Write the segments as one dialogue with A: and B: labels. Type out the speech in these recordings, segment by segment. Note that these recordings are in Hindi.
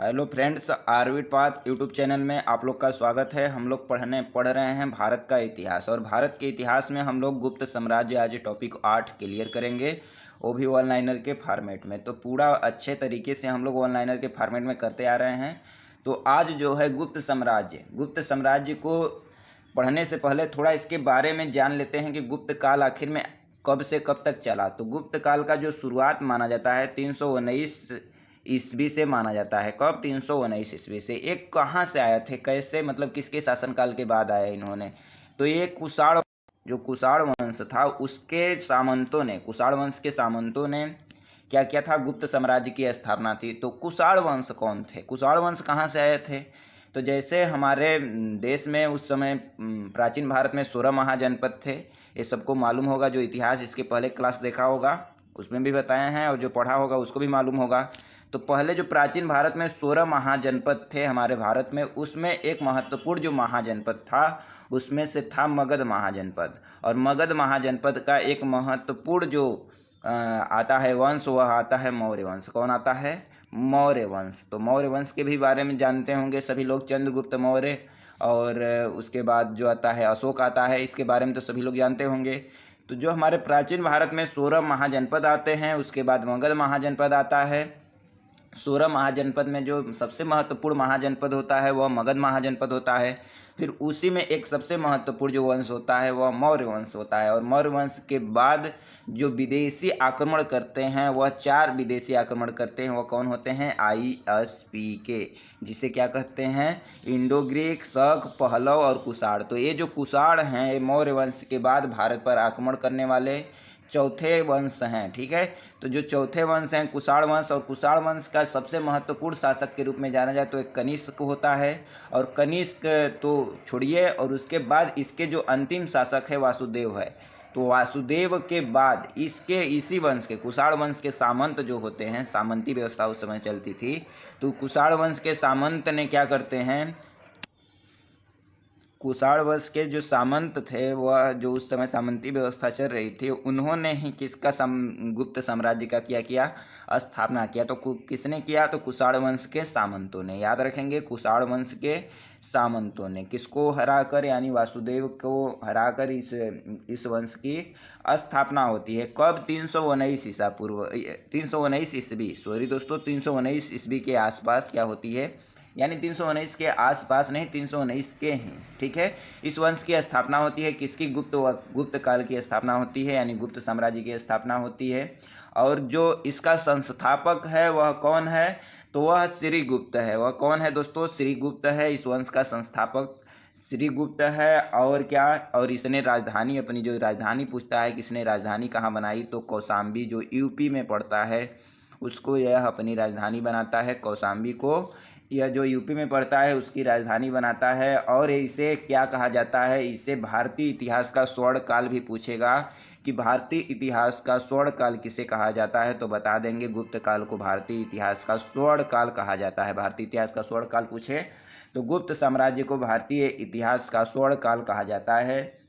A: हेलो फ्रेंड्स, आरविड पाथ यूट्यूब चैनल में आप लोग का स्वागत है। हम लोग पढ़ रहे हैं भारत का इतिहास, और भारत के इतिहास में हम लोग गुप्त साम्राज्य आज टॉपिक 8 क्लियर करेंगे, वो भी वन लाइनर के फॉर्मेट में। तो पूरा अच्छे तरीके से हम लोग वन लाइनर के फॉर्मेट में करते आ रहे हैं। तो आज जो है गुप्त साम्राज्य को पढ़ने से पहले थोड़ा इसके बारे में जान लेते हैं कि गुप्त काल आखिर में कब से कब तक चला। तो गुप्त काल का जो शुरुआत माना जाता है 319 ईस्वी से माना जाता है। कब? 319 ईस्वी से। एक कहाँ से आए थे, कैसे, मतलब किसके शासनकाल के बाद आए इन्होंने? तो ये कुषाण वंश था, उसके सामंतों ने, कुषाण वंश के सामंतों ने क्या किया था? गुप्त साम्राज्य की स्थापना थी। तो कुषाण वंश कौन थे? कुषाण वंश कहाँ से आए थे? तो जैसे हमारे देश में उस समय प्राचीन भारत में 16 महाजनपद थे। ये सबको मालूम होगा, जो इतिहास इसके पहले क्लास देखा होगा उसमें भी बताए हैं, और जो पढ़ा होगा उसको भी मालूम होगा। तो पहले जो प्राचीन भारत में 16 महाजनपद थे हमारे भारत में, उसमें एक महत्वपूर्ण जो महाजनपद था उसमें से था मगध महाजनपद। और मगध महाजनपद का एक महत्वपूर्ण जो आता है वंश, वह आता है मौर्य वंश। कौन आता है? मौर्य वंश। तो मौर्य वंश के भी बारे में जानते होंगे सभी लोग, चंद्रगुप्त मौर्य, और उसके बाद जो आता है अशोक आता है, इसके बारे में तो सभी लोग जानते होंगे। तो जो हमारे प्राचीन भारत में 16 महाजनपद आते हैं, उसके बाद मगध महाजनपद आता है। 16 महाजनपद में जो सबसे महत्वपूर्ण महाजनपद होता है वह मगध महाजनपद होता है। फिर उसी में एक सबसे महत्वपूर्ण जो वंश होता है वह मौर्य वंश होता है। और मौर्य वंश के बाद जो विदेशी आक्रमण करते हैं, वह 4 विदेशी आक्रमण करते हैं। वह कौन होते हैं? ISPK, जिसे क्या कहते हैं? इंडो ग्रीक, शक, पहलव और कुषाण। तो ये जो कुषाण हैं, मौर्य वंश के बाद भारत पर आक्रमण करने वाले चौथे वंश हैं। ठीक है, तो जो चौथे वंश हैं कुषाण वंश, और कुषाण वंश का सबसे महत्वपूर्ण शासक के रूप में जाना जाए तो एक कनिष्क होता है। और कनिष्क तो छोड़िए, और उसके बाद इसके जो अंतिम शासक है वासुदेव है। तो वासुदेव के बाद इसी वंश के, कुषाण वंश के सामंत जो होते हैं, सामंती व्यवस्था उस समय चलती थी, तो कुषाण वंश के सामंत ने क्या करते हैं? कुषाण वंश के जो सामंत थे, वह जो उस समय सामंती व्यवस्था चल रही थी, उन्होंने ही किसका गुप्त साम्राज्य का किया स्थापना किया। तो किसने किया? तो कुषाण वंश के सामंतों ने। याद रखेंगे, कुषाण वंश के सामंतों ने किसको हराकर, यानी वासुदेव को हराकर इस वंश की स्थापना होती है। कब? 319 ईसा पूर्व, 319 ईस्वी, सॉरी दोस्तों, 319 ईस्वी के आसपास क्या होती है, यानी 319 के आसपास नहीं, 319 के हैं। ठीक है, इस वंश की स्थापना होती है। किसकी? गुप्त काल की स्थापना होती है, यानी गुप्त साम्राज्य की स्थापना होती है। और जो इसका संस्थापक है वह कौन है? तो वह श्रीगुप्त है। वह कौन है दोस्तों? श्रीगुप्त है इस वंश का संस्थापक, श्रीगुप्त है। और क्या? और इसने राजधानी, अपनी जो राजधानी पूछता है किसने राजधानी कहाँ बनाई, तो कौशाम्बी, जो यूपी में पड़ता है, उसको यह अपनी राजधानी बनाता है। कौशाम्बी को यह जो यूपी में पड़ता है उसकी राजधानी बनाता है। और इसे क्या कहा जाता है? इसे भारतीय इतिहास का स्वर्ण काल भी पूछेगा कि भारतीय इतिहास का स्वर्ण काल किसे कहा जाता है, तो बता देंगे गुप्त काल को भारतीय इतिहास का स्वर्ण काल कहा जाता है। भारतीय इतिहास का स्वर्ण काल पूछे तो गुप्त साम्राज्य को भारतीय इतिहास का स्वर्ण काल कहा जाता है।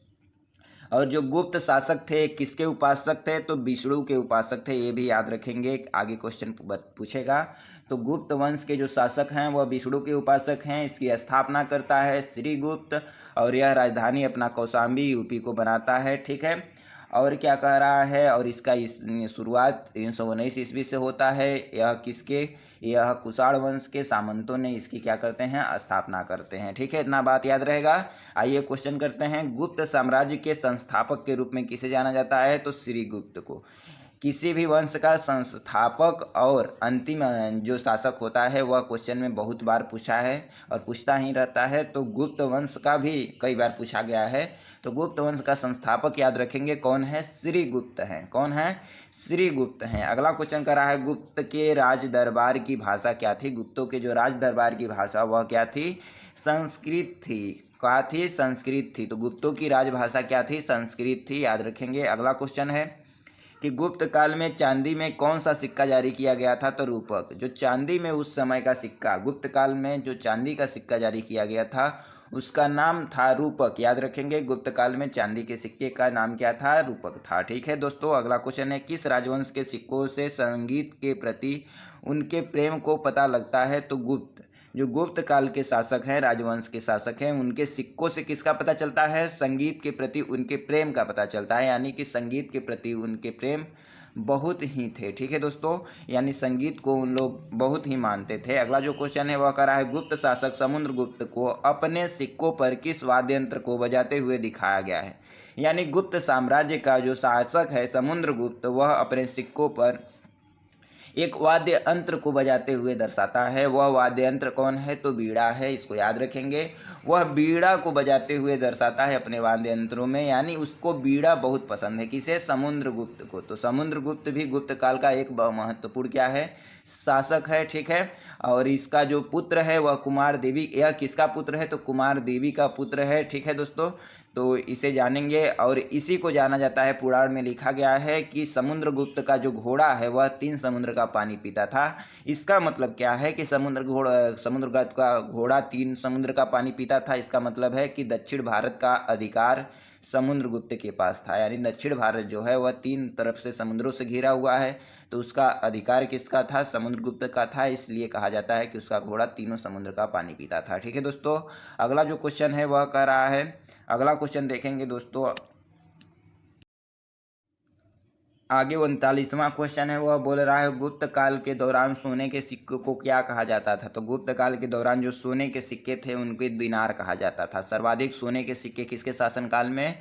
A: और जो गुप्त शासक थे किसके उपासक थे? तो विष्णु के उपासक थे। ये भी याद रखेंगे, आगे क्वेश्चन पूछेगा। तो गुप्त वंश के जो शासक हैं वह विष्णु के उपासक हैं। इसकी स्थापना करता है श्रीगुप्त, और यह राजधानी अपना कौशाम्बी यूपी को बनाता है। ठीक है, और क्या कह रहा है? और इसका शुरुआत 319 ईस्वी से होता है। यह कुषाण वंश के सामंतों ने इसकी क्या करते हैं? स्थापना करते हैं। ठीक है, इतना बात याद रहेगा। आइए क्वेश्चन करते हैं। गुप्त साम्राज्य के संस्थापक के रूप में किसे जाना जाता है? तो श्रीगुप्त को। किसी भी वंश का संस्थापक और अंतिम जो शासक होता है, वह क्वेश्चन में बहुत बार पूछा है और पूछता ही रहता है। तो गुप्त वंश का भी कई बार पूछा गया है। तो गुप्त वंश का संस्थापक याद रखेंगे कौन है? श्रीगुप्त हैं। कौन है? श्रीगुप्त हैं। अगला क्वेश्चन कर रहा है, गुप्त के राज दरबार की भाषा क्या थी? गुप्तों के जो राज दरबार की भाषा वह क्या थी? संस्कृत थी। क्या थी? संस्कृत थी। तो गुप्तों की राजभाषा क्या थी? संस्कृत थी। याद रखेंगे। अगला क्वेश्चन है कि गुप्त काल में चांदी में कौन सा सिक्का जारी किया गया था? तो रूपक। जो चांदी में उस समय का सिक्का, गुप्त काल में जो चांदी का सिक्का जारी किया गया था उसका नाम था रूपक। याद रखेंगे, गुप्त काल में चांदी के सिक्के का नाम क्या था? रूपक था। ठीक है दोस्तों, अगला क्वेश्चन है, किस राजवंश के सिक्कों से संगीत के प्रति उनके प्रेम को पता लगता है तो गुप्त जो गुप्त काल के शासक हैं, राजवंश के शासक हैं, उनके सिक्कों से किसका पता चलता है? संगीत के प्रति उनके प्रेम का पता चलता है, यानी कि संगीत के प्रति उनके प्रेम बहुत ही थे। ठीक है दोस्तों, यानी संगीत को उन लोग बहुत ही मानते थे। अगला जो क्वेश्चन है वह कह रहा है गुप्त शासक समुद्रगुप्त को अपने सिक्कों पर किस वाद्य यंत्र को बजाते हुए दिखाया गया है? यानी गुप्त साम्राज्य का जो शासक है समुद्रगुप्त, वह अपने सिक्कों पर एक वाद्य यंत्र को बजाते हुए दर्शाता है। वह वाद्य यंत्र कौन है? तो बीड़ा है, इसको याद रखेंगे। वह बीड़ा को बजाते हुए दर्शाता है अपने वाद्य यंत्रों में, यानी उसको बीड़ा बहुत पसंद है। किसे? समुद्रगुप्त को। तो समुद्रगुप्त भी गुप्त काल का एक महत्वपूर्ण क्या है? शासक है। ठीक है, और इसका जो पुत्र है वह कुमार देवी, यह किसका पुत्र है? तो कुमार देवी का पुत्र है। ठीक है दोस्तों, तो इसे जानेंगे। और इसी को जाना जाता है, पुराण में लिखा गया है कि समुद्रगुप्त का जो घोड़ा है वह 3 समुद्र का पानी पीता था। इसका मतलब क्या है कि समुद्रगुप्त का घोड़ा 3 समुद्र का पानी पीता था। इसका मतलब है कि दक्षिण भारत का अधिकार समुद्रगुप्त के पास था, यानी दक्षिण भारत जो है वह 3 तरफ से समुद्रों से घिरा हुआ है, तो उसका अधिकार किसका था? समुद्रगुप्त का था। इसलिए कहा जाता है कि उसका घोड़ा तीनों समुद्र का पानी पीता था। ठीक है दोस्तों, अगला जो क्वेश्चन है वह कह रहा है, अगला क्वेश्चन देखेंगे दोस्तों, आगे 39वां क्वेश्चन है वह बोल रहा है गुप्त काल के दौरान सोने के सिक्के को क्या कहा जाता था? तो गुप्त काल के दौरान जो सोने के सिक्के थे उनको दिनार कहा जाता था। सर्वाधिक सोने के सिक्के किसके शासनकाल में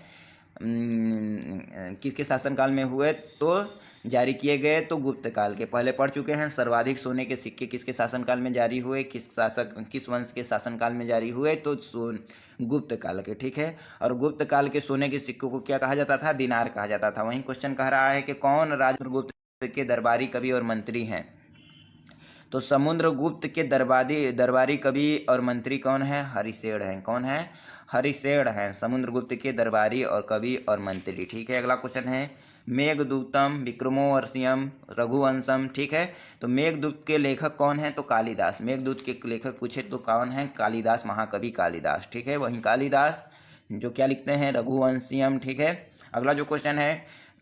A: किसके शासनकाल में हुए? तो जारी किए गए तो गुप्त काल के। पहले पढ़ चुके हैं, सर्वाधिक सोने के सिक्के किसके शासनकाल में जारी हुए, किस वंश के शासनकाल में जारी हुए? तो गुप्त काल के। ठीक है, और गुप्त काल के सोने के सिक्कों को क्या कहा जाता था? दिनार कहा जाता था। वहीं क्वेश्चन कह रहा है कि कौन राष्ट्रगुप्त के दरबारी कवि और मंत्री हैं? तो समुद्रगुप्त के दरबारी कवि और मंत्री कौन है? हरिशेन हैं। कौन है? हरिशेन हैं, समुद्रगुप्त के दरबारी और कवि और मंत्री। ठीक है, अगला क्वेश्चन है मेघदूतम, विक्रमोर्वशीयम, रघुवंशम। ठीक है, तो मेघदूत के लेखक कौन है? तो कालिदास। मेघदूत के लेखक पूछे तो कौन है? कालिदास, महाकवि कालिदास। ठीक है, वहीं कालिदास जो क्या लिखते हैं? रघुवंशियम। ठीक है, अगला जो क्वेश्चन है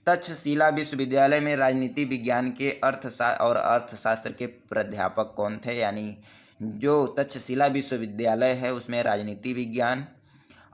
A: तक्षशिला विश्वविद्यालय में राजनीति विज्ञान के अर्थशास्त्र के प्राध्यापक कौन थे? यानी जो तक्षशिला विश्वविद्यालय है उसमें राजनीति विज्ञान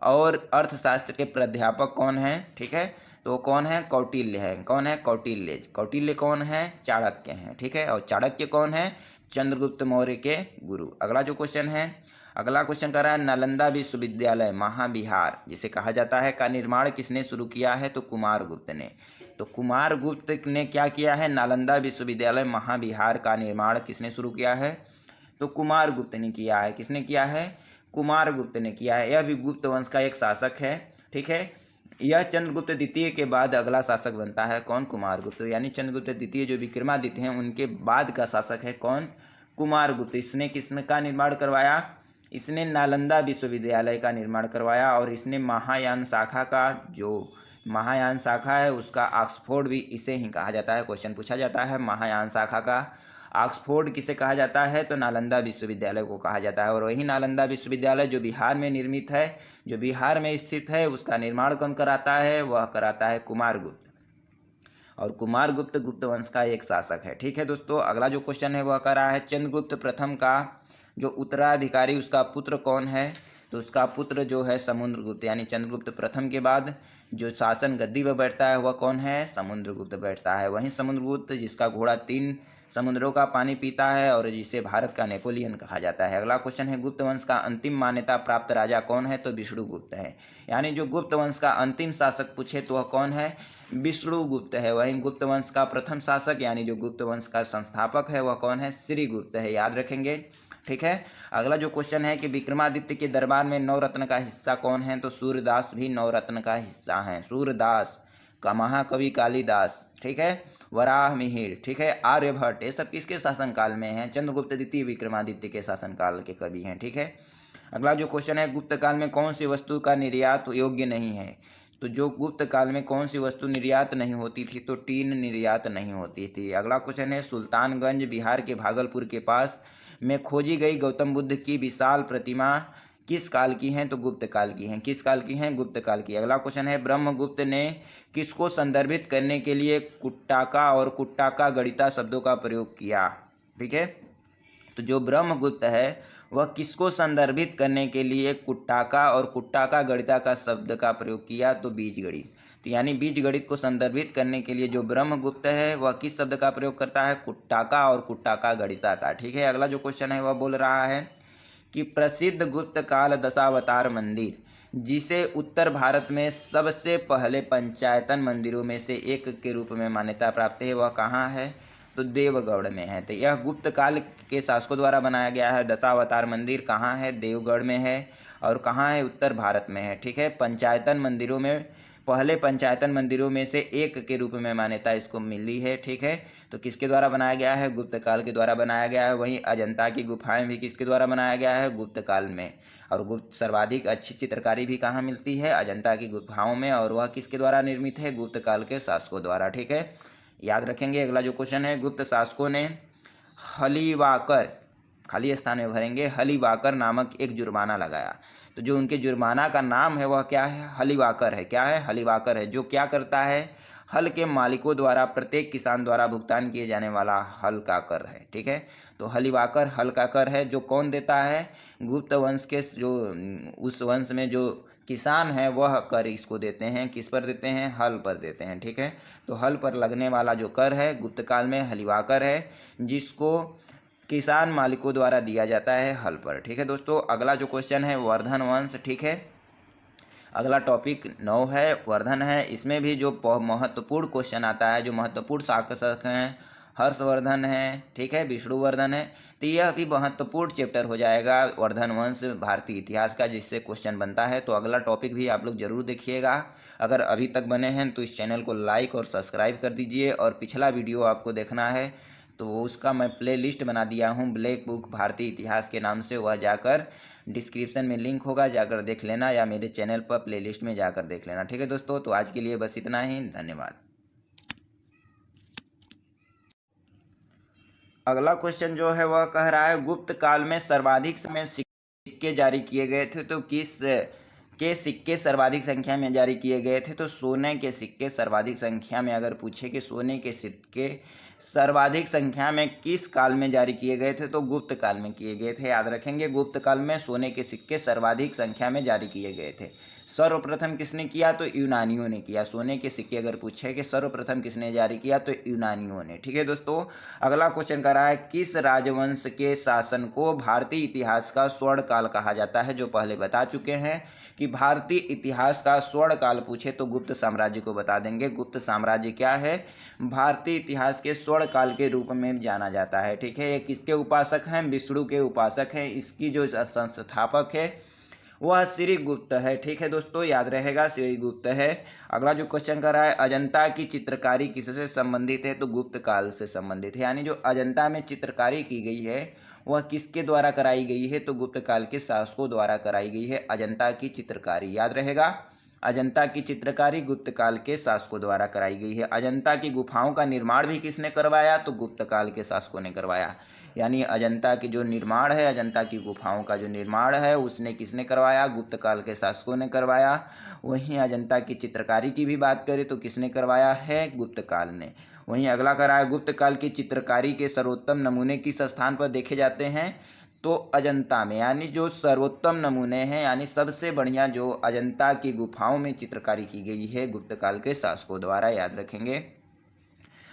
A: और अर्थशास्त्र के प्राध्यापक कौन हैं? ठीक है, तो कौन है? कौटिल्य है। कौन है? कौटिल्य। कौटिल्य कौन है? चाणक्य हैं। ठीक है, और चाणक्य कौन है? चंद्रगुप्त मौर्य के गुरु। अगला जो क्वेश्चन है, अगला क्वेश्चन कर रहा है नालंदा विश्वविद्यालय महाविहार जिसे कहा जाता है का निर्माण किसने शुरू किया है? तो कुमारगुप्त ने। तो कुमारगुप्त ने क्या किया है? नालंदा विश्वविद्यालय महाविहार का निर्माण किसने शुरू किया है? तो कुमारगुप्त ने किया है। किसने किया है? कुमारगुप्त ने किया है। यह भी गुप्त वंश का एक शासक है। ठीक है, यह चंद्रगुप्त द्वितीय के बाद अगला शासक बनता है। कौन? कुमारगुप्त। यानी चंद्रगुप्त द्वितीय जो विक्रमादित्य हैं उनके बाद का शासक है कौन? कुमारगुप्त। इसने किसका निर्माण करवाया? इसने नालंदा विश्वविद्यालय का निर्माण करवाया और इसने महायान शाखा का, जो महायान शाखा है उसका ऑक्सफोर्ड भी इसे ही कहा जाता है। क्वेश्चन पूछा जाता है महायान शाखा का ऑक्सफोर्ड किसे कहा जाता है? तो नालंदा विश्वविद्यालय को कहा जाता है। और वही नालंदा विश्वविद्यालय जो बिहार में निर्मित है, जो बिहार में स्थित है, उसका निर्माण कौन कराता है? वह कराता है कुमारगुप्त। और कुमारगुप्त गुप्त वंश का एक शासक है। ठीक है दोस्तों, अगला जो क्वेश्चन है वह कर रहा है चंद्रगुप्त प्रथम का जो उत्तराधिकारी उसका पुत्र कौन है? तो उसका पुत्र जो है समुद्रगुप्त, यानी चंद्रगुप्त प्रथम के बाद जो शासन गद्दी पर बैठता है वह कौन है? समुद्रगुप्त बैठता है। वहीं समुद्रगुप्त जिसका घोड़ा 3 समुद्रों का पानी पीता है और जिसे भारत का नेपोलियन कहा जाता है। अगला क्वेश्चन है गुप्त वंश का अंतिम मान्यता प्राप्त राजा कौन है? तो विष्णुगुप्त है। यानी जो गुप्त वंश का अंतिम शासक पूछे तो वह कौन है? विष्णुगुप्त है। वहीं गुप्त वंश का प्रथम शासक यानी जो गुप्त वंश का संस्थापक है वह कौन है? श्रीगुप्त है, याद रखेंगे। ठीक है, अगला जो क्वेश्चन है कि विक्रमादित्य के दरबार में नवरत्न का हिस्सा कौन है? तो सूर्यदास भी नवरत्न का हिस्सा हैं। सूर्यदास का महाकवि कालिदास। ठीक है, वराह मिहिर। ठीक है, आर्यभट्ट, ये सब किसके शासनकाल में हैं? चंद्रगुप्त द्वितीय विक्रमादित्य के शासनकाल के कवि हैं। ठीक है, अगला जो क्वेश्चन है गुप्त काल में कौन सी वस्तु का निर्यात योग्य नहीं है? तो जो गुप्त काल में कौन सी वस्तु निर्यात नहीं होती थी? तो टीन निर्यात नहीं होती थी। अगला क्वेश्चन है सुल्तानगंज बिहार के भागलपुर के पास में खोजी गई गौतम बुद्ध की विशाल प्रतिमा किस काल की हैं? तो गुप्त काल की हैं। किस काल की हैं? गुप्त काल की। अगला क्वेश्चन है ब्रह्मगुप्त ने किसको संदर्भित करने के लिए कुट्टाका और कुट्टाका गणिता शब्दों का प्रयोग किया? ठीक है। तो जो ब्रह्मगुप्त है वह किसको संदर्भित करने के लिए कुट्टाका और कुट्टाका गणिता का शब्द का प्रयोग किया, तो बीज गणित। तो यानी बीज गणित को संदर्भित करने के लिए जो ब्रह्मगुप्त है वह किस शब्द का प्रयोग करता है, कुट्टाका और कुट्टाका गणिता का। ठीक है। अगला जो क्वेश्चन है वह बोल रहा है कि प्रसिद्ध गुप्त काल दशावतार मंदिर जिसे उत्तर भारत में सबसे पहले पंचायतन मंदिरों में से एक के रूप में मान्यता प्राप्त है, वह कहाँ है, तो देवगढ़ में है। तो यह गुप्त काल के शासकों द्वारा बनाया गया है। दशावतार मंदिर कहाँ है, देवगढ़ में है। और कहाँ है, उत्तर भारत में है। ठीक है। पंचायतन मंदिरों में, पहले पंचायतन मंदिरों में से एक के रूप में मान्यता इसको मिली है। ठीक है। तो किसके द्वारा बनाया गया है, गुप्त काल के द्वारा बनाया गया है। वहीं अजंता की गुफाएं भी किसके द्वारा बनाया गया है, गुप्त काल में। और गुप्त सर्वाधिक अच्छी चित्रकारी भी कहाँ मिलती है, अजंता की गुफाओं में। और वह किसके द्वारा निर्मित है, गुप्त काल के शासकों द्वारा। ठीक है, याद रखेंगे। अगला जो क्वेश्चन है, गुप्त शासकों ने हलीवाकर, खाली स्थान में भरेंगे, हलीवाकर नामक एक जुर्माना लगाया। तो जो उनके जुर्माना का नाम है वह क्या है, हलीवाकर है। क्या है, हलीवाकर है। जो क्या करता है, हल के मालिकों द्वारा प्रत्येक किसान द्वारा भुगतान किए जाने वाला हल का कर है। ठीक है। तो हलीवाकर हल का कर है। जो कौन देता है, गुप्त वंश के जो उस वंश में जो किसान है वह कर इसको देते हैं। किस पर देते हैं, हल पर देते हैं। ठीक है। तो हल पर लगने वाला जो कर है गुप्त काल में हलीवाकर है, जिसको किसान मालिकों द्वारा दिया जाता है हल पर। ठीक है दोस्तों। अगला जो क्वेश्चन है वर्धन वंश। ठीक है। अगला टॉपिक 9 है, वर्धन है। इसमें भी जो महत्वपूर्ण क्वेश्चन आता है, जो महत्वपूर्ण शासक हैं, हर्षवर्धन है, ठीक है, विष्णुवर्धन है। तो यह भी महत्वपूर्ण चैप्टर हो जाएगा वर्धन वंश भारतीय इतिहास का, जिससे क्वेश्चन बनता है। तो अगला टॉपिक भी आप लोग जरूर देखिएगा। अगर अभी तक बने हैं तो इस चैनल को लाइक और सब्सक्राइब कर दीजिए। और पिछला वीडियो आपको देखना है तो उसका मैं प्ले लिस्ट बना दिया हूँ, ब्लैक बुक भारतीय इतिहास के नाम से। वह जाकर डिस्क्रिप्शन में लिंक होगा, जाकर देख लेना, या मेरे चैनल पर प्लेलिस्ट में जाकर देख लेना। ठीक है दोस्तों। तो आज के लिए बस इतना ही, धन्यवाद। अगला क्वेश्चन जो है वह कह रहा है, गुप्त काल में सर्वाधिक समय सिक्के जारी किए गए थे, तो किस के सिक्के सर्वाधिक संख्या में जारी किए गए थे, तो सोने के सिक्के सर्वाधिक संख्या में। अगर पूछे कि सोने के सिक्के सर्वाधिक संख्या में किस काल में जारी किए गए थे, तो गुप्त काल में किए गए थे। याद रखेंगे, गुप्त काल में सोने के सिक्के सर्वाधिक संख्या में जारी किए गए थे। सर्वप्रथम किसने किया, तो यूनानियों ने किया। सोने के सिक्के अगर पूछे कि सर्वप्रथम किसने जारी किया, तो यूनानियों ने। ठीक है दोस्तों। अगला क्वेश्चन कर रहा है, किस राजवंश के शासन को भारतीय इतिहास का स्वर्ण काल कहा जाता है, जो पहले बता चुके हैं कि भारतीय इतिहास का स्वर्ण काल पूछे तो गुप्त साम्राज्य को बता देंगे। गुप्त साम्राज्य क्या है, भारतीय इतिहास के स्वर्ण काल के रूप में जाना जाता है। ठीक है। ये किसके उपासक हैं, विष्णु के उपासक हैं। इसकी जो संस्थापक है वह श्रीगुप्त है। ठीक है दोस्तों, याद रहेगा, श्रीगुप्त है। अगला जो क्वेश्चन कर रहा है, अजंता की चित्रकारी किससे संबंधित है, तो गुप्त काल से संबंधित है। यानी जो अजंता में चित्रकारी की गई है वह किसके द्वारा कराई गई है, तो गुप्त काल के शासकों द्वारा कराई गई है अजंता की चित्रकारी। याद रहेगा, अजंता की चित्रकारी गुप्त काल के शासकों द्वारा कराई गई है। अजंता की गुफाओं का निर्माण भी किसने करवाया, तो गुप्त काल के शासकों ने करवाया। यानी अजंता की जो निर्माण है, अजंता की गुफाओं का जो निर्माण है उसने किसने करवाया, गुप्त काल के शासकों ने करवाया। वहीं अजंता की चित्रकारी की भी बात करें तो किसने करवाया है, गुप्त काल ने। वहीं अगला करा है, गुप्त काल की चित्रकारी के सर्वोत्तम नमूने किस स्थान पर देखे जाते हैं, तो अजंता में। यानी जो सर्वोत्तम नमूने हैं, यानी सबसे बढ़िया जो अजंता की गुफाओं में चित्रकारी की गई है गुप्त काल के शासकों द्वारा। याद रखेंगे।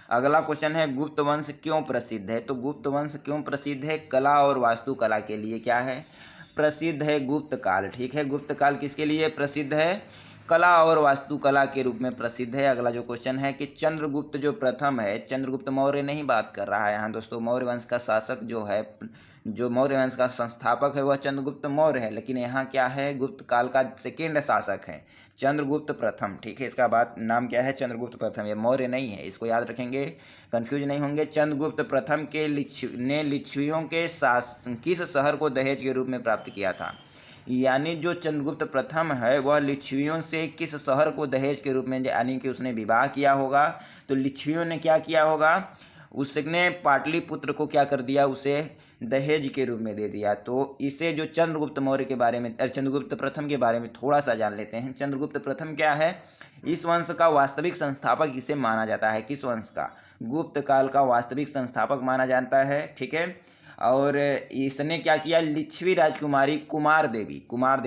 A: अगला क्वेश्चन है, गुप्त वंश क्यों प्रसिद्ध है, तो गुप्त वंश क्यों प्रसिद्ध है, कला और वास्तुकला के लिए क्या है, प्रसिद्ध है गुप्त काल। ठीक है। गुप्त काल किसके लिए प्रसिद्ध है, कला और वास्तुकला के रूप में प्रसिद्ध है। अगला जो क्वेश्चन है कि चंद्रगुप्त जो प्रथम है, चंद्रगुप्त मौर्य नहीं बात कर रहा है यहाँ दोस्तों, मौर्य वंश का शासक जो है, जो मौर्य वंश का संस्थापक है वह चंद्रगुप्त मौर्य है, लेकिन यहाँ क्या है, गुप्त काल का सेकेंड शासक है चंद्रगुप्त प्रथम। ठीक है। इसका बात नाम क्या है, चंद्रगुप्त प्रथम, ये मौर्य नहीं है, इसको याद रखेंगे, कंफ्यूज नहीं होंगे। चंद्रगुप्त प्रथम के ने लिच्छवियों के किस शहर को दहेज के रूप में प्राप्त किया था। यानी जो चंद्रगुप्त प्रथम है वह लिच्छवियों से किस शहर को दहेज के रूप में, यानी कि उसने विवाह किया होगा, तो लिच्छवियों ने क्या किया होगा, उसने पाटलिपुत्र को क्या कर दिया, उसे दहेज के रूप में दे दिया। तो इसे जो चंद्रगुप्त मौर्य के बारे में, चंद्रगुप्त प्रथम के बारे में थोड़ा सा जान लेते हैं। चंद्रगुप्त प्रथम क्या है? इस वंश का वास्तविक संस्थापक इसे माना जाता है। किस वंश का? गुप्त काल का वास्तविक संस्थापक माना जाता है, ठीक है। और इसने क्या किया? लिच्छवी राजकुमारी कुमार देवी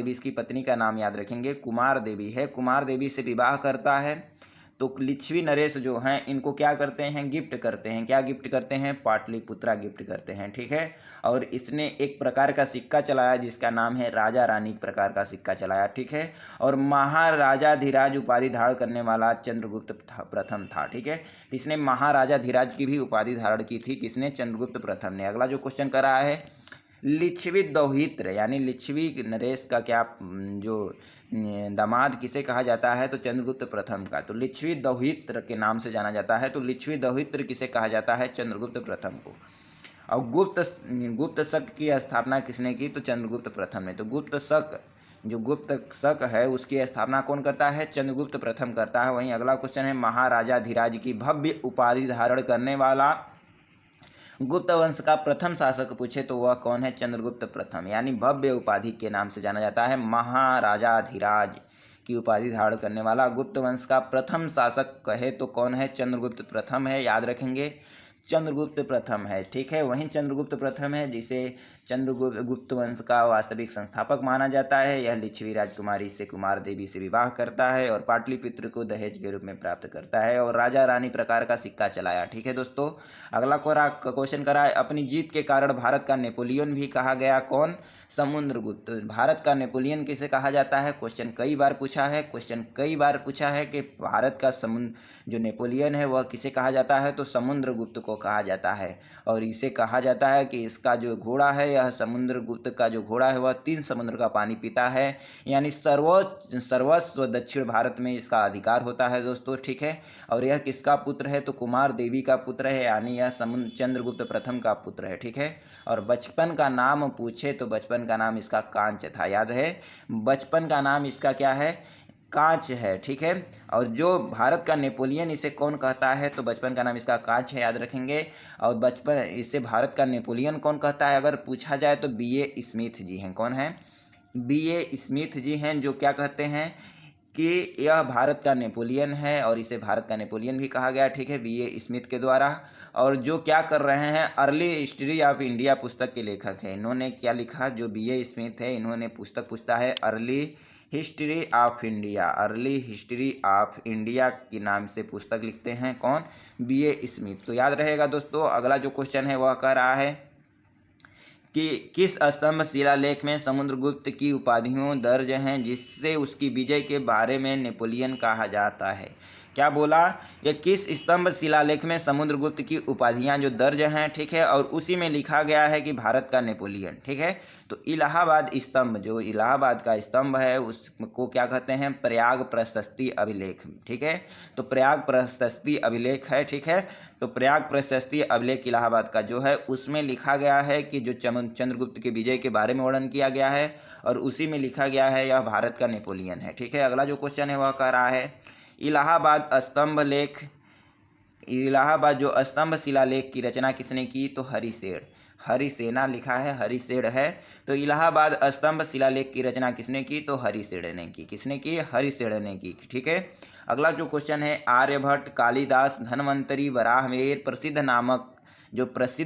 A: इसकी पत्नी का नाम याद रखेंगे, कुमार देवी है, कुमार देवी से विवाह करता है। तो लिच्छवी नरेश जो हैं इनको क्या करते हैं? गिफ्ट करते हैं। क्या गिफ्ट करते हैं? पाटलिपुत्रा गिफ्ट करते हैं, ठीक है। और इसने एक प्रकार का सिक्का चलाया जिसका नाम है राजा रानी प्रकार का सिक्का चलाया, ठीक है। और महाराजाधिराज उपाधि धारण करने वाला चंद्रगुप्त प्रथम था, ठीक है। इसने महाराजाधिराज की भी उपाधि धारण की थी। किसने? चंद्रगुप्त प्रथम ने। अगला जो क्वेश्चन करा है, लिच्छवी दौहित्र यानी लिच्छवी नरेश का क्या जो दामाद किसे कहा जाता है? तो चंद्रगुप्त प्रथम का। तो लिच्छवी दौहित्र के नाम से जाना जाता है। तो लिच्छवी दौहित्र किसे कहा जाता है? चंद्रगुप्त प्रथम को। और गुप्त शक की स्थापना किसने की? तो चंद्रगुप्त प्रथम ने। तो गुप्त शक है उसकी स्थापना कौन करता है? चंद्रगुप्त प्रथम करता है। वहीं अगला क्वेश्चन है, महाराजाधिराज की भव्य उपाधि धारण करने वाला गुप्त वंश का प्रथम शासक पूछे तो वह कौन है? चंद्रगुप्त प्रथम, यानी भव्य उपाधि के नाम से जाना जाता है। महाराजाधिराज की उपाधि धारण करने वाला गुप्त वंश का प्रथम शासक कहे तो कौन है? चंद्रगुप्त प्रथम है, याद रखेंगे, चंद्रगुप्त प्रथम है, ठीक है। वहीं चंद्रगुप्त प्रथम है जिसे चंद्रगुप्त वंश का वास्तविक संस्थापक माना जाता है। यह लिच्छवी राजकुमारी से कुमार देवी से विवाह करता है और पाटलिपुत्र को दहेज के रूप में प्राप्त करता है और राजा रानी प्रकार का सिक्का चलाया, ठीक है दोस्तों। अगला क्वेश्चन करा है, अपनी जीत के कारण भारत का नेपोलियन भी कहा गया। कौन? समुद्रगुप्त। भारत का नेपोलियन किसे कहा जाता है? क्वेश्चन कई बार पूछा है कि भारत का जो नेपोलियन है वह किसे कहा जाता है? तो समुद्रगुप्त को कहा जाता है। और इसे कहा जाता है कि इसका जो घोड़ा है, यह समुद्रगुप्त का जो घोड़ा है वह 3 समुद्र का पानी पीता है, यानी सर्वस्व दक्षिण भारत में इसका अधिकार होता है दोस्तों, ठीक है। और यह किसका पुत्र है? तो कुमार देवी का पुत्र है, यानी यह चंद्रगुप्त प्रथम का पुत्र है, ठीक है। और बचपन का नाम पूछे तो बचपन का नाम इसका कांच था, याद है, बचपन का नाम इसका क्या है? कांच है, ठीक है। और जो भारत का नेपोलियन इसे कौन कहता है? तो बचपन का नाम इसका कांच है, याद रखेंगे। और बचपन इसे भारत का नेपोलियन कौन कहता है अगर पूछा जाए तो बीए स्मिथ जी हैं। कौन है? बीए स्मिथ जी हैं, जो क्या कहते हैं कि यह भारत का नेपोलियन है और इसे भारत का नेपोलियन भी कहा गया, ठीक है, बीए स्मिथ के द्वारा। और जो क्या कर रहे हैं, अर्ली हिस्ट्री ऑफ इंडिया पुस्तक के लेखक हैं। इन्होंने क्या लिखा? जो बीए स्मिथ है इन्होंने पुस्तक पूछता है अर्ली हिस्ट्री ऑफ इंडिया के नाम से पुस्तक लिखते हैं। कौन? BA Smith. तो याद रहेगा दोस्तों। अगला जो क्वेश्चन है वह कह रहा है कि किस स्तंभ शिलालेख में समुद्रगुप्त की उपाधियों दर्ज हैं जिससे उसकी विजय के बारे में नेपोलियन कहा जाता है? क्या बोला? ये किस स्तंभ शिलालेख में समुद्रगुप्त की उपाधियां जो दर्ज हैं, ठीक है, और उसी में लिखा गया है कि भारत का नेपोलियन, ठीक है। तो इलाहाबाद स्तंभ, जो इलाहाबाद का स्तंभ है उसको क्या कहते हैं? प्रयाग प्रशस्ति अभिलेख, ठीक है। तो प्रयाग प्रशस्ति अभिलेख है, ठीक है। तो प्रयाग प्रशस्ति अभिलेख इलाहाबाद का जो है उसमें लिखा गया है कि जो चंद्रगुप्त के विजय के बारे में वर्णन किया गया है और उसी में लिखा गया है यह भारत का नेपोलियन है, ठीक है। अगला जो क्वेश्चन है वह कह रहा है इलाहाबाद जो स्तंभ शिलालेख की रचना किसने की? तो हरिसेना लिखा है, हरिसेन है। तो इलाहाबाद स्तंभ शिलालेख की रचना किसने की? तो हरिसेन ने की। किसने की? हरिसेन ने की, ठीक है। अगला जो क्वेश्चन है, आर्यभट्ट, कालिदास, धन्वंतरी, वराहमिहिर प्रसिद्ध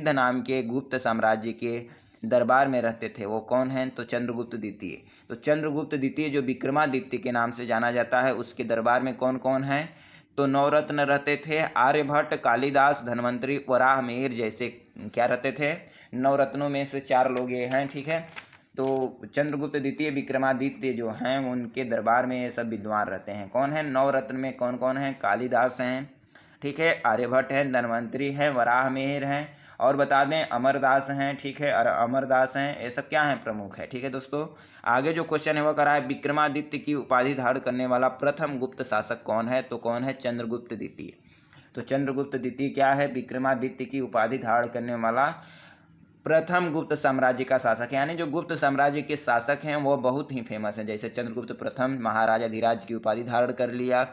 A: नाम के गुप्त साम्राज्य के दरबार में रहते थे वो कौन हैं? तो चंद्रगुप्त द्वितीय। तो चंद्रगुप्त द्वितीय जो विक्रमादित्य के नाम से जाना जाता है उसके दरबार में कौन कौन है? तो नवरत्न रहते थे, आर्यभट्ट, कालिदास, धन्वंतरी, वराहमिहिर जैसे क्या रहते थे? नवरत्नों में से 4 लोग ये हैं, ठीक है। तो चंद्रगुप्त द्वितीय विक्रमादित्य जो हैं उनके दरबार में ये सब विद्वान रहते हैं। कौन है? नवरत्न में कौन कौन है? कालिदास हैं, ठीक है, आर्यभट्ट हैं, धन्वंतरी हैं, वराहमिहिर हैं, और बता दें अमरदास हैं, ठीक है, और अमरदास हैं, ये सब क्या हैं? प्रमुख है, ठीक है दोस्तों। आगे जो क्वेश्चन है वह करा है विक्रमादित्य की उपाधि धारण करने वाला प्रथम गुप्त शासक कौन है? तो कौन है? चंद्रगुप्त द्वितीय। तो चंद्रगुप्त द्वितीय क्या है? विक्रमादित्य की उपाधि धारण करने वाला प्रथम गुप्त साम्राज्य का शासक है। यानी जो गुप्त साम्राज्य के शासक हैं वो बहुत ही फेमस हैं, जैसे चंद्रगुप्त प्रथम महाराजाधिराज की उपाधि धारण कर लिया,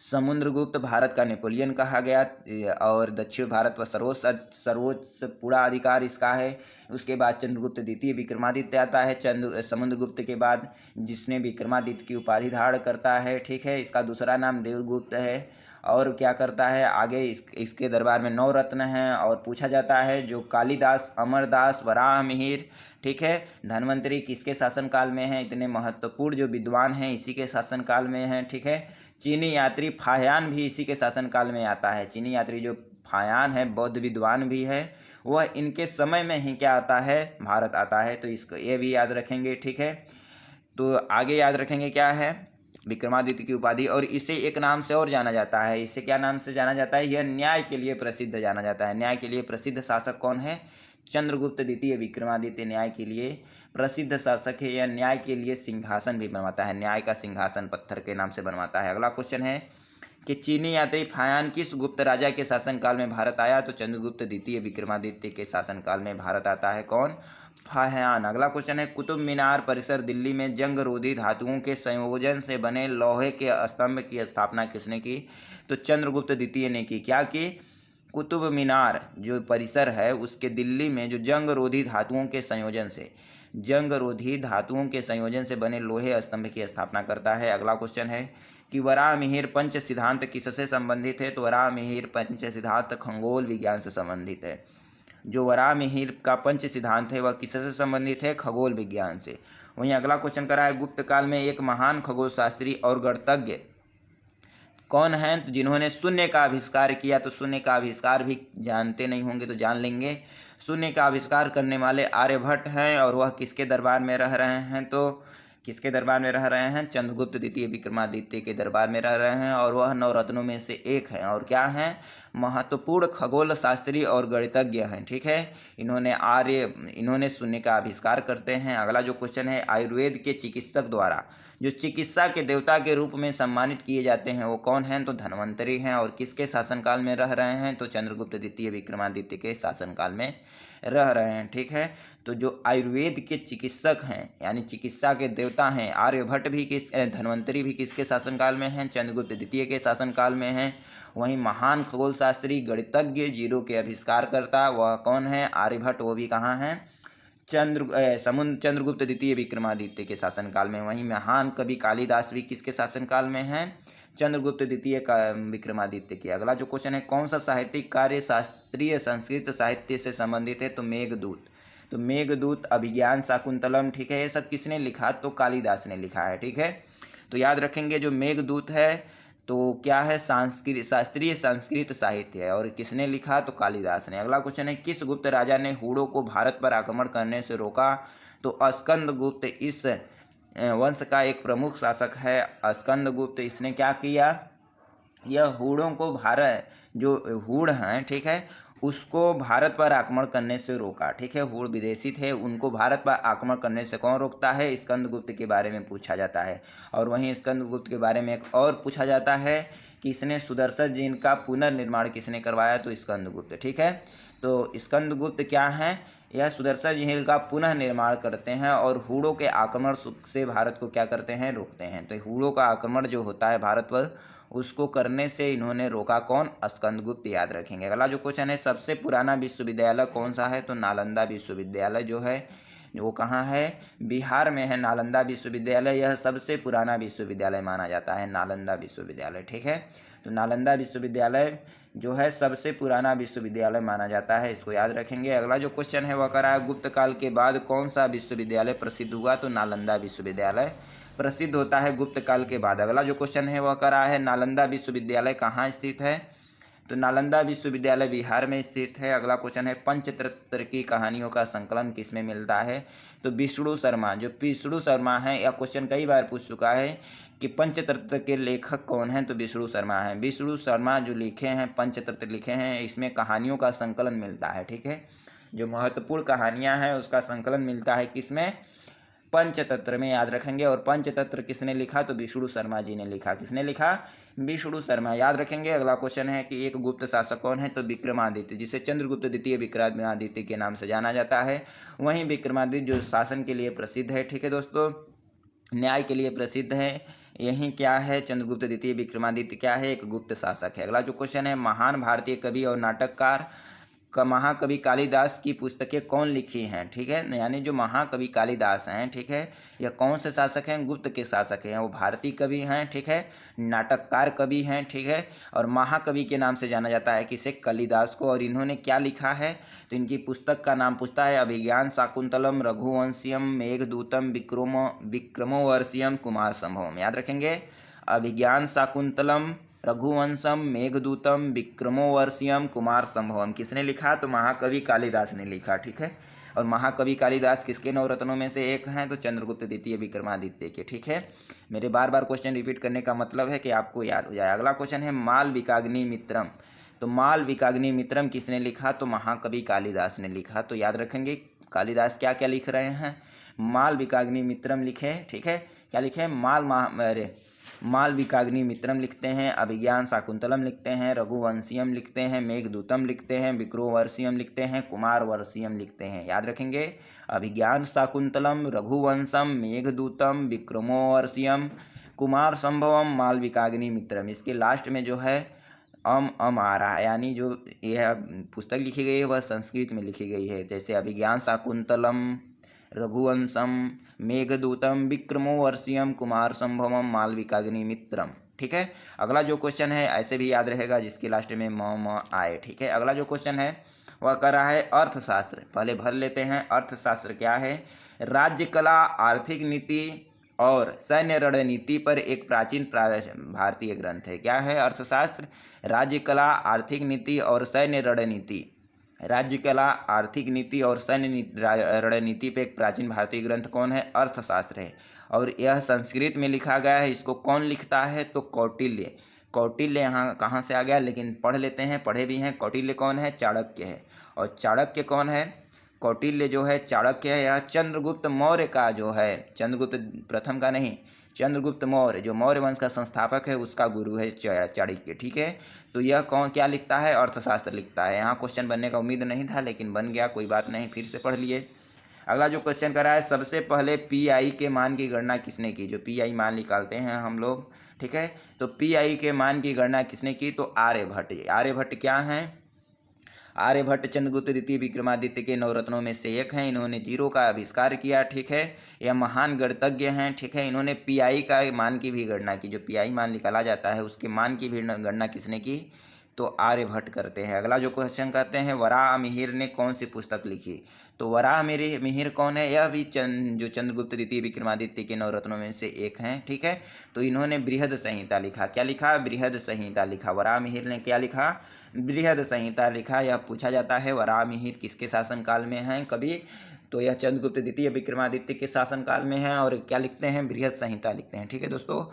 A: समुद्रगुप्त भारत का नेपोलियन कहा गया और दक्षिण भारत पर सर्वोच्च पूरा अधिकार इसका है। उसके बाद चंद्रगुप्त द्वितीय विक्रमादित्य आता है समुद्रगुप्त के बाद, जिसने विक्रमादित्य की उपाधि धारण करता है। ठीक है, इसका दूसरा नाम देवगुप्त है। और क्या करता है आगे, इसके दरबार में 9 रत्न हैं और पूछा जाता है जो कालिदास, अमरदास, वराहमिहिर, ठीक है, धन्वंतरी किसके शासनकाल में है। इतने महत्वपूर्ण जो विद्वान हैं इसी के शासनकाल में हैं। ठीक है, चीनी यात्री फाह्यान भी इसी के शासनकाल में आता है। चीनी यात्री जो फाह्यान है, बौद्ध विद्वान भी है, वह इनके समय में ही क्या आता है, भारत आता है। तो इसको ये भी याद रखेंगे। ठीक है, तो आगे याद रखेंगे क्या है, विक्रमादित्य की उपाधि। और इसे एक नाम से और जाना जाता है। इसे क्या नाम से जाना जाता है, यह न्याय के लिए प्रसिद्ध जाना जाता है। न्याय के लिए प्रसिद्ध शासक कौन है, चंद्रगुप्त द्वितीय विक्रमादित्य न्याय के लिए प्रसिद्ध शासक है। यह न्याय के लिए सिंहासन भी बनवाता है, न्याय का सिंहासन पत्थर के नाम से बनवाता है। अगला क्वेश्चन है कि चीनी यात्री फाह्यान किस गुप्त राजा के शासनकाल में भारत आया। तो चंद्रगुप्त द्वितीय विक्रमादित्य के शासनकाल में भारत आता है। कौन, फाह्यान। अगला क्वेश्चन है कुतुब मीनार परिसर दिल्ली में जंग रोधी धातुओं के संयोजन से बने लोहे के स्तंभ की स्थापना किसने की। तो चंद्रगुप्त द्वितीय ने की। क्या की, कुतुब मीनार जो परिसर है उसके दिल्ली में जो जंग रोधी धातुओं के संयोजन से बने लोहे स्तंभ की स्थापना करता है। अगला क्वेश्चन है कि वराहमिहिर पंच सिद्धांत किससे संबंधित है। तो वराहमिहिर पंच सिद्धांत खगोल विज्ञान से संबंधित है। जो वराहमिहिर का पंच सिद्धांत है वह किससे संबंधित है, खगोल विज्ञान से। वहीं अगला क्वेश्चन करा है गुप्त काल में एक महान खगोल शास्त्री और गणितज्ञ कौन हैं, तो जिन्होंने शून्य का आविष्कार किया। तो शून्य का आविष्कार भी जानते नहीं होंगे तो जान लेंगे। शून्य का आविष्कार करने वाले आर्यभट्ट हैं और वह किसके दरबार में रह रहे हैं। तो किसके दरबार में रह रहे हैं, चंद्रगुप्त द्वितीय विक्रमादित्य के दरबार में रह रहे हैं और वह 9 रत्नों में से एक है। और क्या हैं, महत्वपूर्ण खगोल शास्त्री और गणितज्ञ हैं। ठीक है, इन्होंने शून्य का आविष्कार करते हैं। अगला जो क्वेश्चन है आयुर्वेद के चिकित्सक द्वारा जो चिकित्सा के देवता के रूप में सम्मानित किए जाते हैं वो कौन हैं। तो धन्वंतरी हैं और किसके शासनकाल में रह रहे हैं। तो चंद्रगुप्त द्वितीय विक्रमादित्य के शासनकाल में रह रहे हैं। ठीक है, तो जो आयुर्वेद के चिकित्सक हैं यानी चिकित्सा के देवता हैं, आर्यभट्ट भी धन्वंतरी भी किसके शासनकाल में हैं, चंद्रगुप्त द्वितीय के शासनकाल में हैं। वहीं महान खगोल शास्त्री गणितज्ञ जीरो के आविष्कार करता वह कौन है, आर्यभट्ट, वो भी कहाँ हैं, चंद्रगुप्त द्वितीय विक्रमादित्य के शासनकाल में। वहीं महान कवि कालिदास भी किसके शासनकाल में हैं, चंद्रगुप्त द्वितीय का विक्रमादित्य के। अगला जो क्वेश्चन है कौन सा साहित्यिक कार्य शास्त्रीय संस्कृत साहित्य से संबंधित है। तो मेघदूत। तो मेघदूत, अभिज्ञान शाकुंतलम, ठीक है, ये सब किसने लिखा, तो कालिदास ने लिखा है। ठीक है, तो याद रखेंगे जो मेघदूत है तो क्या है, शास्त्रीय संस्कृत साहित्य है और किसने लिखा, तो कालिदास ने। अगला क्वेश्चन है किस गुप्त राजा ने हूणों को भारत पर आक्रमण करने से रोका। तो स्कंदगुप्त इस वंश का एक प्रमुख शासक है। स्कंदगुप्त, इसने क्या किया, यह हूणों को जो हूण हैं, ठीक है, उसको भारत पर आक्रमण करने से रोका। ठीक है, हूण विदेशी थे, उनको भारत पर आक्रमण करने से कौन रोकता है, स्कंदगुप्त के बारे में पूछा जाता है। और वहीं स्कंदगुप्त के बारे में एक और पूछा जाता है कि इसने सुदर्शन जी का पुनर्निर्माण किसने करवाया। तो स्कंदगुप्त। ठीक है, तो स्कंदगुप्त क्या हैं, यह सुदर्शन झील का पुनः निर्माण करते हैं और हूणों के आक्रमण से भारत को क्या करते हैं, रोकते हैं। तो हूणों का आक्रमण जो होता है भारत पर उसको करने से इन्होंने रोका, कौन, स्कंदगुप्त, याद रखेंगे। अगला जो क्वेश्चन है सबसे पुराना विश्वविद्यालय कौन सा है। तो नालंदा विश्वविद्यालय जो है वो कहाँ है, बिहार में है नालंदा विश्वविद्यालय। यह सबसे पुराना विश्वविद्यालय माना जाता है, नालंदा विश्वविद्यालय। ठीक है, तो नालंदा विश्वविद्यालय जो है सबसे पुराना विश्वविद्यालय माना जाता है, इसको याद रखेंगे। अगला जो क्वेश्चन है वह करा है गुप्त काल के बाद कौन सा विश्वविद्यालय प्रसिद्ध हुआ। तो नालंदा विश्वविद्यालय प्रसिद्ध होता है गुप्त काल के बाद। अगला जो क्वेश्चन है वह करा है नालंदा विश्वविद्यालय कहाँ स्थित है। तो नालंदा विश्वविद्यालय बिहार में स्थित है। अगला क्वेश्चन है पंचतंत्र की कहानियों का संकलन किसमें मिलता है। तो विष्णु शर्मा, जो विष्णु शर्मा है, यह क्वेश्चन कई बार पूछ चुका है कि पंचतंत्र के लेखक कौन हैं। तो विष्णु शर्मा हैं। विष्णु शर्मा जो लिखे हैं, पंचतंत्र लिखे हैं, इसमें कहानियों का संकलन मिलता है। ठीक है, जो महत्वपूर्ण कहानियाँ हैं उसका संकलन मिलता है किसमें, पंचतंत्र में, याद रखेंगे। और पंचतंत्र किसने लिखा, तो विष्णु शर्मा जी ने लिखा। किसने लिखा, विष्णु शर्मा, याद रखेंगे। अगला क्वेश्चन है कि एक गुप्त शासक कौन है। तो विक्रमादित्य, जिसे चंद्रगुप्त द्वितीय विक्रमादित्य के नाम से जाना जाता है। वहीं विक्रमादित्य जो शासन के लिए प्रसिद्ध है, ठीक है दोस्तों, न्याय के लिए प्रसिद्ध है, यही क्या है, चंद्रगुप्त द्वितीय विक्रमादित्य क्या है, एक गुप्त शासक है। अगला जो क्वेश्चन है, महान भारतीय कवि और नाटककार महाकवि कालिदास की पुस्तकें कौन लिखी हैं, ठीक है। यानी जो महाकवि कालिदास हैं, ठीक है, यह कौन से शासक हैं, गुप्त के शासक हैं। वो भारतीय कवि हैं, ठीक है, नाटककार कवि हैं, ठीक है, और महाकवि के नाम से जाना जाता है किसे, कालिदास को। और इन्होंने क्या लिखा है, तो इनकी पुस्तक का नाम पूछता है अभिज्ञान शाकुंतलम, रघुवंशियम, मेघदूतम, विक्रमोर्वशीयम, कुमार संभवम। याद रखेंगे, अभिज्ञान शाकुंतलम, रघुवंशम, मेघदूतम, विक्रमोर्वशीयम, कुमार संभवम किसने लिखा, तो महाकवि कालिदास ने लिखा, ठीक है। और महाकवि कालिदास किसके नवरत्नों में से एक हैं, तो चंद्रगुप्त द्वितीय विक्रमादित्य के, ठीक है। मेरे बार बार क्वेश्चन रिपीट करने का मतलब है कि आपको याद हो जाए। अगला क्वेश्चन है मालविकाग्निमित्रम, तो मालविकाग्निमित्रम किसने लिखा, तो महाकवि कालिदास ने लिखा। तो याद रखेंगे कालिदास क्या क्या लिख रहे हैं, मालविकाग्निमित्रम लिखे, ठीक है, क्या लिखे, मालविकाग्निमित्रम लिखते हैं, अभिज्ञान शाकुंतलम लिखते हैं, रघुवंशियम लिखते हैं, मेघदूतम लिखते हैं, विक्रमोर्वशीयम लिखते हैं, कुमारवर्षीयम लिखते हैं। याद रखेंगे, अभिज्ञान शाकुंतलम, रघुवंशम, मेघदूतम, विक्रमोर्वशीयम, कुमार संभवम, मालविकाग्निमित्रम। इसके लास्ट में जो है अम आ रहा है, यानी जो यह पुस्तक लिखी गई है वह संस्कृत में लिखी गई है। जैसे अभिज्ञान शाकुंतलम, रघुवंशम, मेघदूतम, विक्रमोर्वशीयम, कुमार संभवम, मालविकाग्निमित्रम, ठीक है। अगला जो क्वेश्चन है ऐसे भी याद रहेगा जिसके लास्ट में म आए, ठीक है। अगला जो क्वेश्चन है वह कर रहा है अर्थशास्त्र। पहले भर लेते हैं, अर्थशास्त्र क्या है, राज्य कला, आर्थिक नीति और सैन्य रणनीति पर एक प्राचीन भारतीय ग्रंथ है। क्या है, अर्थशास्त्र, राज्य कला, आर्थिक नीति और सैन्य रणनीति, राज्य कला, आर्थिक नीति और सैन्य रणनीति पे एक प्राचीन भारतीय ग्रंथ कौन है, अर्थशास्त्र है। और यह संस्कृत में लिखा गया है। इसको कौन लिखता है, तो कौटिल्य। कौटिल्य यहाँ कहाँ से आ गया, लेकिन पढ़ लेते हैं, पढ़े भी हैं। कौटिल्य कौन है, चाणक्य है। और चाणक्य कौन है, कौटिल्य जो है चाणक्य है, यह चंद्रगुप्त मौर्य का जो है, चंद्रगुप्त प्रथम का नहीं, चंद्रगुप्त मौर्य जो मौर्य वंश का संस्थापक है उसका गुरु है चाणक्य, ठीक है। तो यह कौन क्या लिखता है, अर्थशास्त्र लिखता है। यहाँ क्वेश्चन बनने का उम्मीद नहीं था लेकिन बन गया, कोई बात नहीं, फिर से पढ़ लिए। अगला जो क्वेश्चन कर रहा है, सबसे पहले पी के मान की गणना किसने की, जो पी मान निकालते हैं हम लोग, ठीक है। तो पी के मान की गणना किसने की, तो आर्यभट्ट। आर्यभट्ट क्या हैं, आर्यभट्ट चंद्रगुप्त द्वितीय विक्रमादित्य के नवरत्नों में से एक हैं। इन्होंने जीरो का आविष्कार किया, ठीक है। यह महान गणितज्ञ हैं, ठीक है। इन्होंने पीआई का मान की भी गणना की, जो पीआई मान निकाला जाता है उसके मान की भी गणना किसने की, तो आर्यभट्ट करते हैं। अगला जो क्वेश्चन कहते हैं, वराह मिहिर ने कौन सी पुस्तक लिखी, तो वराह मिहिर कौन है, यह भी जो चंद्रगुप्त द्वितीय विक्रमादित्य के नवरत्नों में से एक हैं, ठीक है। तो इन्होंने बृहद संहिता लिखा। क्या लिखा, बृहद संहिता लिखा। वराह मिहिर ने क्या लिखा, बृहद संहिता लिखा। यह पूछा जाता है वराह मिहिर किसके शासनकाल में हैं कभी, तो यह चंद्रगुप्त द्वितीय विक्रमादित्य के शासनकाल में है। और क्या लिखते हैं, बृहद संहिता लिखते हैं, ठीक है दोस्तों।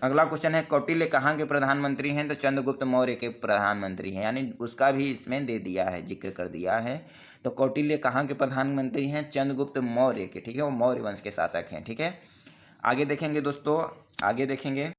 A: अगला क्वेश्चन है, कौटिल्य कहाँ के प्रधानमंत्री हैं, तो चंद्रगुप्त मौर्य के प्रधानमंत्री हैं, यानी उसका भी इसमें दे दिया है, जिक्र कर दिया है। तो कौटिल्य कहाँ के प्रधानमंत्री हैं, चंद्रगुप्त मौर्य के, ठीक है। वो मौर्य वंश के शासक हैं, ठीक है। आगे देखेंगे दोस्तों, आगे देखेंगे।